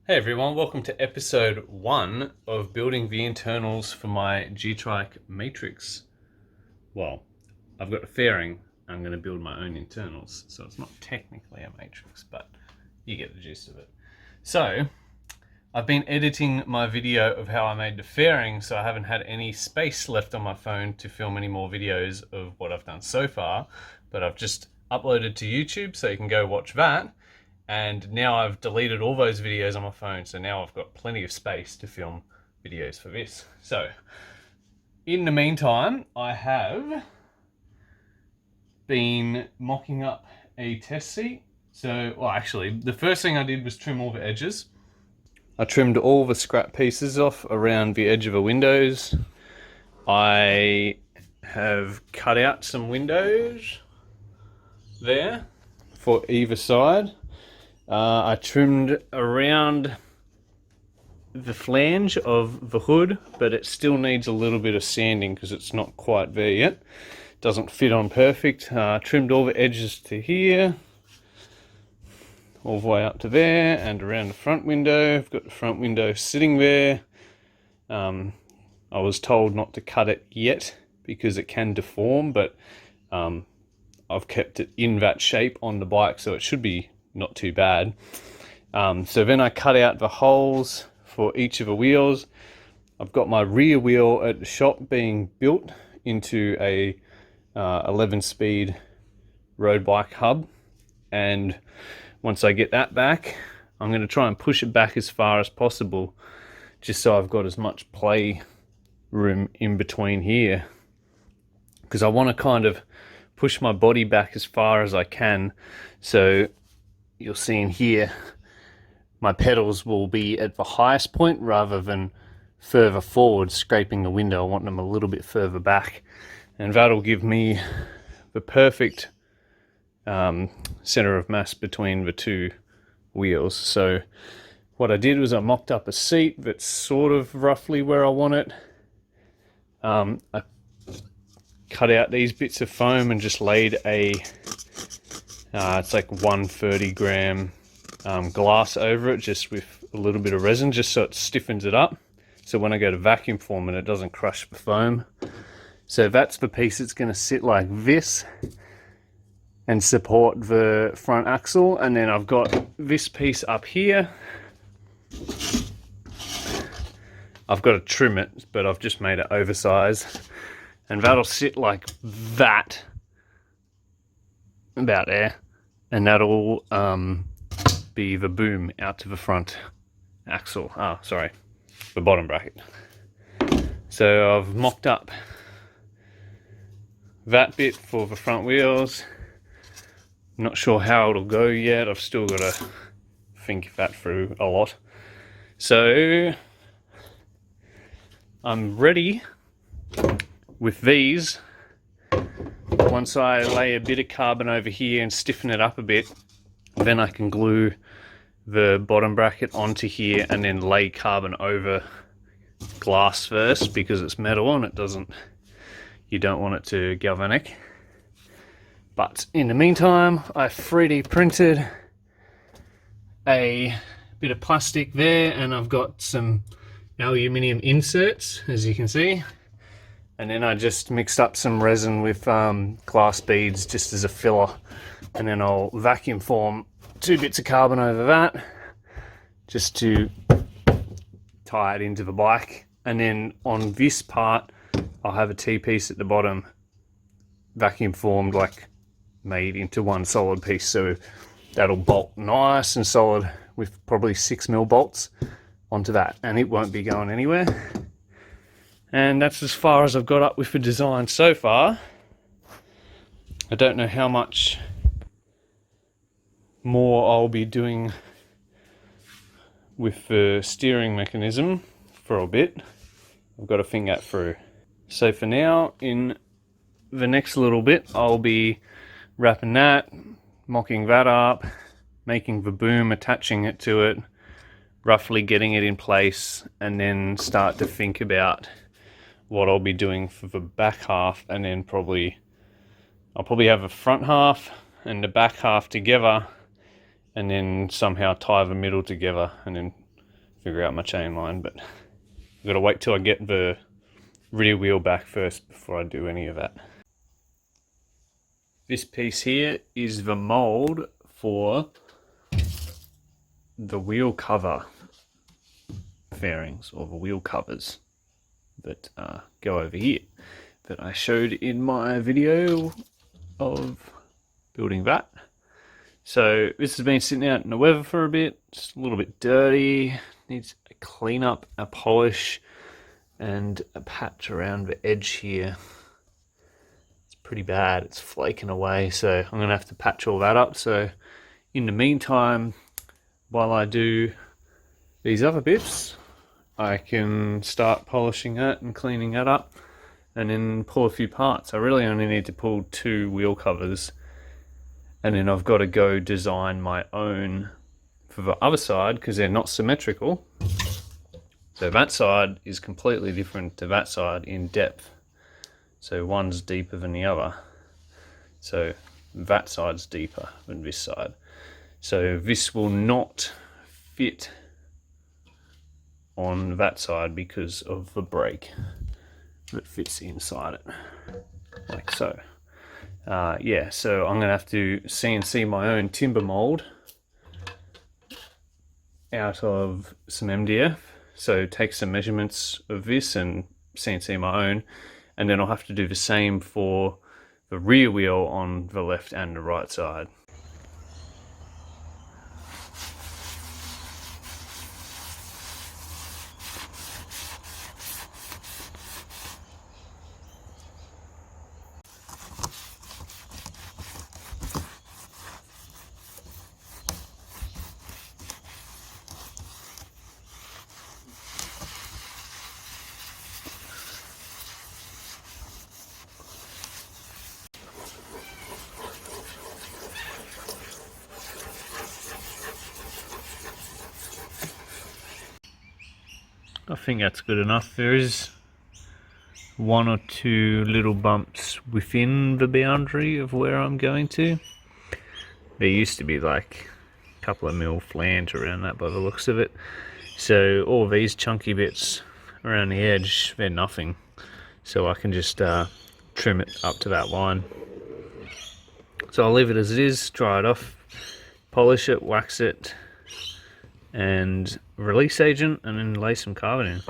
Hey everyone, welcome to episode 1 of building the internals for my G-Trike Matrix. Well, I've got a fairing, I'm going to build my own internals, so it's not technically a Matrix, but you get the gist of it. So, I've been editing my video of how I made the fairing, so I haven't had any space left on my phone to film any more videos of what I've done so far, but I've just uploaded to YouTube, so you can go watch that. And now I've deleted all those videos on my phone, so now I've got plenty of space to film videos for this. So, in the meantime, I have been mocking up a test seat. So, well, actually, the first thing I did was trim all the edges. I trimmed all the scrap pieces off around the edge of the windows. I have cut out some windows there for either side. I trimmed around the flange of the hood, but it still needs a little bit of sanding because it's not quite there yet. Doesn't fit on perfect. Trimmed all the edges to here, all the way up to there, and around the front window. I've got the front window sitting there. I was told not to cut it yet because it can deform, but I've kept it in that shape on the bike, so it should be not too bad. So then I cut out the holes for each of the wheels. I've got my rear wheel at the shop being built into a 11-speed road bike hub, and once I get that back, I'm going to try and push it back as far as possible, just so I've got as much play room in between here, because I want to kind of push my body back as far as I can. So you'll see in here, my pedals will be at the highest point rather than further forward scraping the window. I want them a little bit further back, and that'll give me the perfect center of mass between the two wheels. So what I did was I mocked up a seat that's sort of roughly where I want it. I cut out these bits of foam and just laid a it's like 130 gram glass over it, just with a little bit of resin, just so it stiffens it up. So when I go to vacuum form it doesn't crush the foam. So that's the piece that's going to sit like this and support the front axle. And then I've got this piece up here. I've got to trim it, but I've just made it oversized. And that'll sit like that, about there. And that'll be the boom out to the front axle. The bottom bracket. So I've mocked up that bit for the front wheels. Not sure how it'll go yet. I've still got to think that through a lot. So I'm ready with these. Once I lay a bit of carbon over here and stiffen it up a bit, then I can glue the bottom bracket onto here and then lay carbon over glass first, because it's metal and you don't want it to galvanic. But in the meantime, I 3D printed a bit of plastic there, and I've got some aluminium inserts, as you can see. And then I just mixed up some resin with glass beads just as a filler. And then I'll vacuum form 2 bits of carbon over that, just to tie it into the bike. And then on this part, I'll have a T-piece at the bottom, vacuum formed, like made into one solid piece. So that'll bolt nice and solid with probably 6mm bolts onto that, and it won't be going anywhere. And that's as far as I've got up with the design so far. I don't know how much more I'll be doing with the steering mechanism for a bit. I've got to think that through. So for now, in the next little bit, I'll be wrapping that, mocking that up, making the boom, attaching it to it, roughly getting it in place, and then start to think about what I'll be doing for the back half. And then I'll probably have a front half and the back half together, and then somehow tie the middle together, and then figure out my chain line, but I've got to wait till I get the rear wheel back first before I do any of that. This piece here is the mold for the wheel cover fairings, or the wheel covers that go over here that I showed in my video of building that. So this has been sitting out in the weather for a bit. It's a little bit dirty, needs a clean up, a polish, and a patch around the edge here. It's pretty bad, it's flaking away, so I'm gonna have to patch all that up. So in the meantime, while I do these other bits, I can start polishing that and cleaning that up, and then pull a few parts. I really only need to pull 2 wheel covers, and then I've got to go design my own for the other side because they're not symmetrical. So that side is completely different to that side in depth. So one's deeper than the other. So that side's deeper than this side. So this will not fit on that side because of the brake that fits inside it, like so. Yeah, so I'm gonna have to CNC my own timber mold out of some MDF. So take some measurements of this and CNC my own, and then I'll have to do the same for the rear wheel on the left and the right side. I think that's good enough. There is 1 or 2 little bumps within the boundary of where I'm going to. There used to be like a couple of mil flange around that by the looks of it. So all these chunky bits around the edge, they're nothing. So I can just trim it up to that line. So I'll leave it as it is, dry it off, polish it, wax it, and release agent, and then lay some carbon in.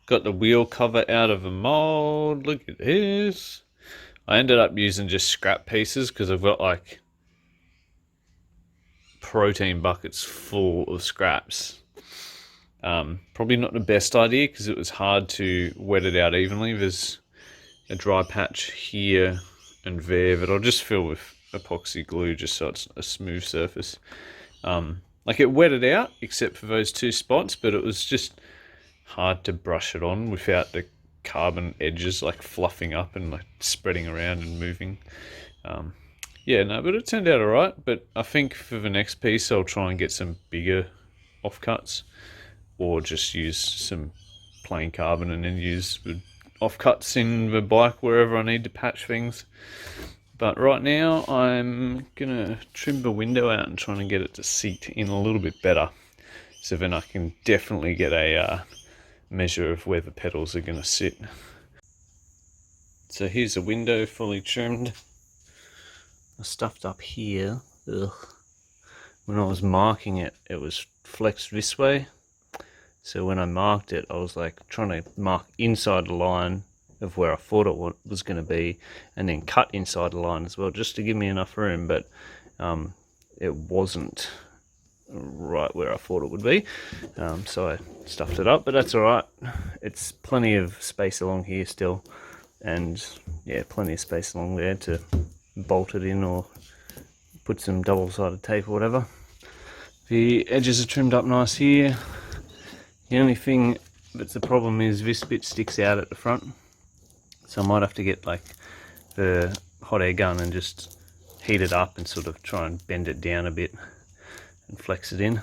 Got the wheel cover out of the mold. Look at this. I ended up using just scrap pieces because I've got like protein buckets full of scraps. Probably not the best idea because it was hard to wet it out evenly. There's a dry patch here and there that I'll just fill with epoxy glue just so it's a smooth surface. Like it wetted out except for those 2 spots, but it was just hard to brush it on without the carbon edges like fluffing up and like spreading around and moving. Yeah, no, but it turned out alright. But I think for the next piece I'll try and get some bigger offcuts, or just use some plain carbon and then use the offcuts in the bike wherever I need to patch things. But right now I'm gonna trim the window out and trying to get it to seat in a little bit better, so then I can definitely get a measure of where the pedals are going to sit. So here's a window fully trimmed. I stuffed up here. Ugh. When I was marking it, it was flexed this way. So when I marked it, I was like trying to mark inside the line of where I thought it was going to be, and then cut inside the line as well, just to give me enough room. But it wasn't right where I thought it would be, so I stuffed it up, but that's alright. It's plenty of space along here still, and yeah, plenty of space along there to bolt it in or put some double-sided tape or whatever. The edges are trimmed up nice here. The only thing that's a problem is this bit sticks out at the front, so I might have to get like the hot air gun and just heat it up and sort of try and bend it down a bit. and flex it in.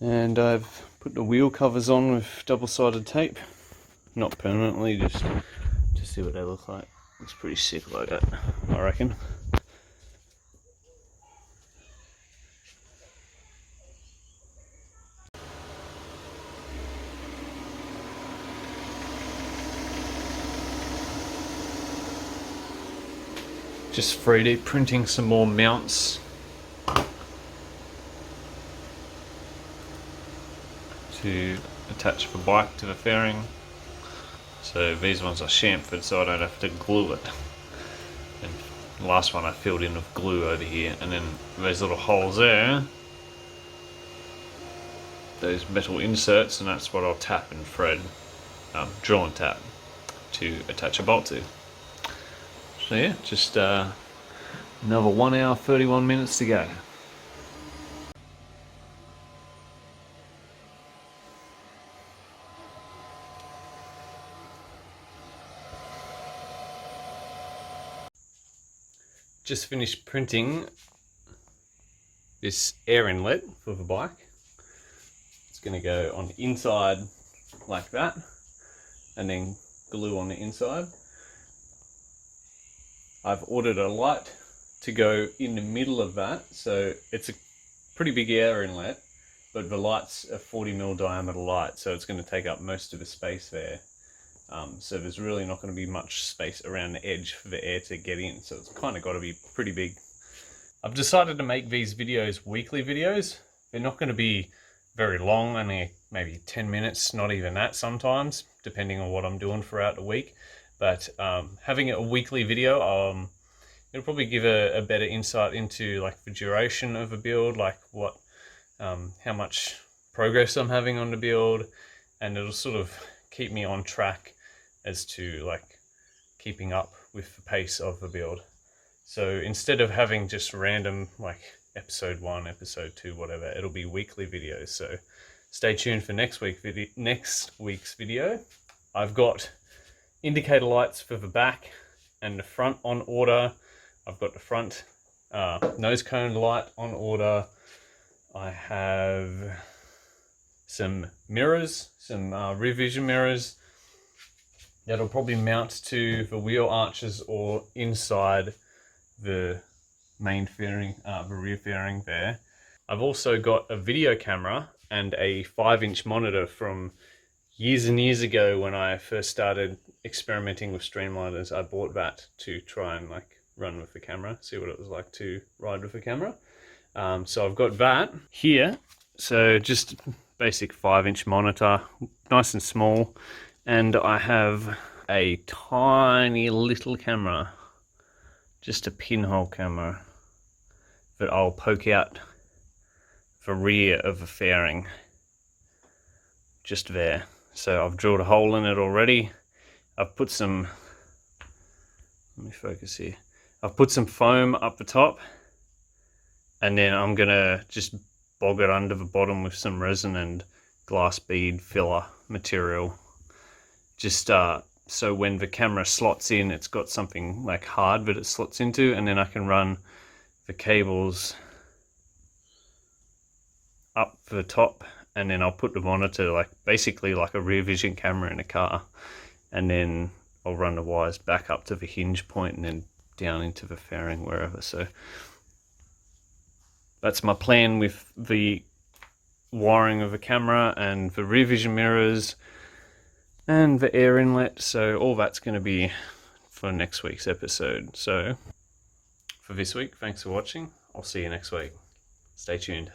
And I've put the wheel covers on with double-sided tape, not permanently, just to see what they look like. Looks pretty sick like that, I reckon. Just 3D printing some more mounts to attach the bike to the fairing. So these ones are chamfered so I don't have to glue it. And the last one I filled in with glue over here, and then those little holes there, those metal inserts, and that's what I'll tap and thread, drill and tap to attach a bolt to. So yeah, just another 1 hour 31 minutes to go. Just finished printing this air inlet for the bike. It's going to go on the inside like that, and then glue on the inside. I've ordered a light to go in the middle of that, so it's a pretty big air inlet, but the light's a 40mm diameter light, so it's going to take up most of the space there. So there's really not going to be much space around the edge for the air to get in, so it's kind of got to be pretty big. I've decided to make these videos weekly videos. They're not going to be very long, only maybe 10 minutes, not even that sometimes, depending on what I'm doing throughout the week. But having a weekly video, it'll probably give a better insight into like the duration of a build, like what, how much progress I'm having on the build, and it'll sort of keep me on track as to like keeping up with the pace of the build. So instead of having just random like episode 1, episode 2, whatever, it'll be weekly videos. So stay tuned for next week's video. I've got indicator lights for the back and the front on order. I've got the front nose cone light on order. I have some mirrors, some rear vision mirrors that'll probably mount to the wheel arches or inside the main fairing, the rear fairing there. I've also got a video camera and a 5-inch monitor from years and years ago when I first started experimenting with streamliners. I bought that to try and like run with the camera, see what it was like to ride with the camera. So I've got that here. So just basic 5-inch monitor, nice and small. And I have a tiny little camera, just a pinhole camera that I'll poke out the rear of the fairing, just there. So I've drilled a hole in it already. I've put some, let me focus here. I've put some foam up the top, and then I'm gonna just bog it under the bottom with some resin and glass bead filler material. Just so when the camera slots in, it's got something like hard that it slots into, and then I can run the cables up the top, and then I'll put the monitor like basically like a rear vision camera in a car, and then I'll run the wires back up to the hinge point and then down into the fairing wherever. So that's my plan with the wiring of the camera and the rear vision mirrors and the air inlet. So all that's going to be for next week's episode. So for this week, thanks for watching. I'll see you next week. Stay tuned.